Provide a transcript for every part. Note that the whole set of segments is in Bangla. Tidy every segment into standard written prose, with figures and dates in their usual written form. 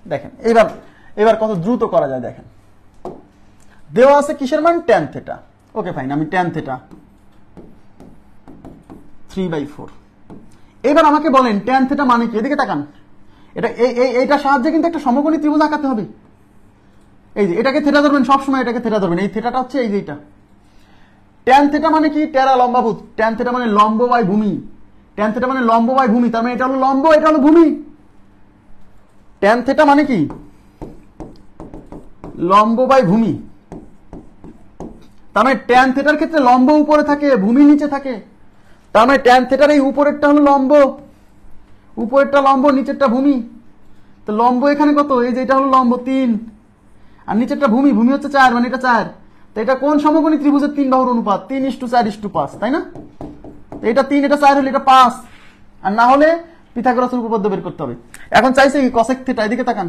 দেখেন এবার এবার কত দ্রুত করা যায় দেখেন। দেওয়া আছে কিসের মান tan থিটা। ওকে ফাইন, আমি tan থিটা 3/4। এবার আমাকে বলেন tan থিটা মানে কি? এদিকে তাকান, এটা এইটার সাহায্যে কিন্তু একটা সমকোণী ত্রিভুজ আঁকাতে হবে। এই যে এটাকে থিটা ধরবেন, সবসময় এটাকে থিটা ধরবেন। এই থিটাটা হচ্ছে এই যে এটা। tan থিটা মানে কি? টেরা লম্বাভূত। tan থিটা মানে লম্ব বাই ভূমি। tan থিটা মানে লম্ব বাই ভূমি, তার মানে এটা হলো লম্ব, এটা হলো ভূমি। tan থিটা মানে কি? লম্ব বাই ভূমি। তার মানে tan থিটার ক্ষেত্রে লম্ব উপরে থাকে, ভূমি নিচে থাকে। তার মানে tan থিটার এই উপরেরটা হলো লম্ব, উপরেরটা লম্ব, নিচেরটা ভূমি। তো লম্ব এখানে কত? এই যে এটা হলো লম্ব 3, আর নিচেরটা ভূমি, ভূমি হচ্ছে 4, মানে এটা 4। তো এটা কোন সমকোণী ত্রিভুজের 3 বাহুর অনুপাত? 3:4:5, তাই না? তো এটা 3, এটা 4 হলে এটা 5, আর না হলে পিথাগোরাসের উপপাদ্য বের করতে হবে। এখন চাইছে কি cosec থিটা। এদিকে তাকান,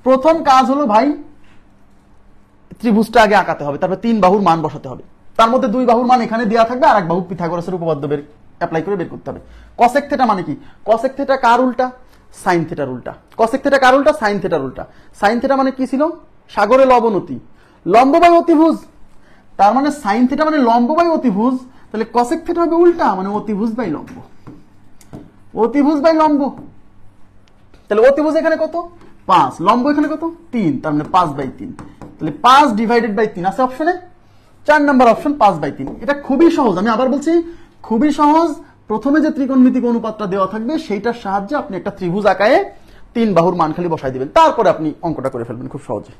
প্রথম কাজ হলো ভাই ত্রিভুজটা আগে আঁকাতে হবে, তারপর 3 বাহুর মান বসাতে হবে। তার মধ্যে 2 বাহুর মান এখানে দেওয়া থাকবে, আর এক বাহু পিথাগোরাসের উপপাদ্য বের অ্যাপ্লাই করে বের করতে হবে। cosec থিটা মানে কি? cosec থিটা কার উল্টা? sin থিটার উল্টা। cosec থিটা কার উল্টা? sin থিটার উল্টা। sin থিটা মানে কি ছিল? সাগরে লবণতি, লম্ব বাই অতিভুজ। তার মানে sin থিটা মানে লম্ব বাই অতিভুজ, তাহলে cosec থিটা হবে উল্টা, মানে অতিভুজ বাই লম্ব। অতিভুজ বাই লম্ব, তাহলে অতিভুজ এখানে কত? 5, লম্ব এখানে কত? 3, তার মানে 5/3। তাহলে 5/3 আছে অপশনে। 4 নম্বর অপশন 5/3। এটা খুবই সহজ, আমি আবার বলছি খুবই সহজ। প্রথমে যে ত্রিকোণমিতিক অনুপাতটা দেওয়া থাকবে সেইটার সাহায্যে আপনি একটা ত্রিভুজ আঁকায়ে 3 বাহুর মান খালি বসাই দিবেন, তারপরে আপনি অঙ্কটা করে ফেলবেন খুব সহজে।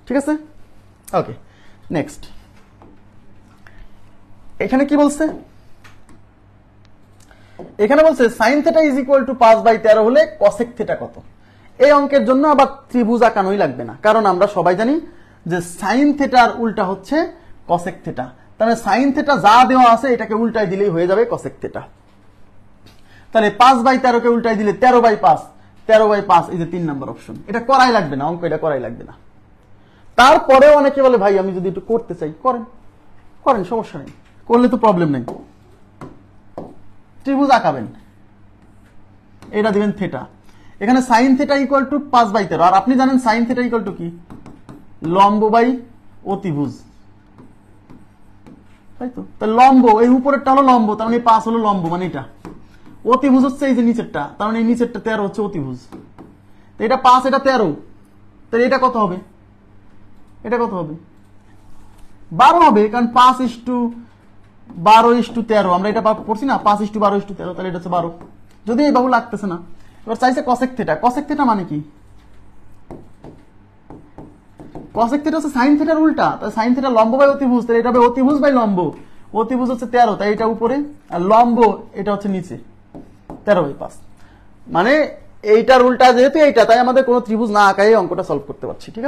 ঠিক আছে, ওকে নেক্সট। এখানে কি বলছে? এখানে বলছে sin theta is equal to 5/13 হলে cosec থিটা কত? এই অঙ্কের জন্য আবার ত্রিভুজ আঁকানোই লাগবে না, কারণ আমরা সবাই জানি যে sin থিটার উল্টা হচ্ছে cosec থিটা। তাহলে sin থিটা যা দেওয়া আছে এটাকে উল্টাই দিলেই হয়ে যাবে cosec থিটা। তাহলে 5/13 কে উল্টাই দিলে 13/5, 13/5 এই যে 3 নম্বর অপশন। এটা করাই লাগবে না, অঙ্ক এটা করাই লাগবে না। তারপরেও অনেকে বলে ভাই আমি যদি একটু করতে চাই, করেন করেন, সমস্যা নেই, করলে তো প্রবলেম নেই। ত্রিভুজ আঁকাবেন, এটা দিবেন থিটা। এখানে sin থিটা ইকুয়াল টু 5/13, আর আপনি জানেন sin থিটা ইকুয়াল টু কি? লম্ব বাই অতিভুজ, তাই তো? তাহলে লম্ব, এই উপরেরটা হলো লম্ব, তার মানে 5 হলো লম্ব, মানে এটা। অতিভুজ হচ্ছে এই যে নিচেরটা, তার মানে এই নিচেরটা 13 হচ্ছে অতিভুজ। তো এটা 5, এটা 13, তাহলে এটা কত হবে? এটা কত হবে? 12 হবে, কারণ 5:12:13 আমরা এটা পড়ছি না, 5:12:13, তাহলে এটা হচ্ছে 12। যদি এই বাহু লাগতেছে না। এবার চাইছে cosec থিটা। cosec থিটা মানে কি? cosec থিটা হচ্ছে sin থিটার উল্টা, তাই sin থিটা লম্ব বাই অতিভুজ, তাহলে এটা হবে অতিভুজ বাই লম্ব। অতিভুজ হচ্ছে 13, তাই এটা উপরে, আর লম্ব এটা হচ্ছে নিচে, 13/5। মানে এইটার উল্টা যেহেতু এইটা, তাই আমাদের কোনো ত্রিভুজ না আঁকাই অঙ্কটা সলভ করতে পারছি। ঠিক আছে।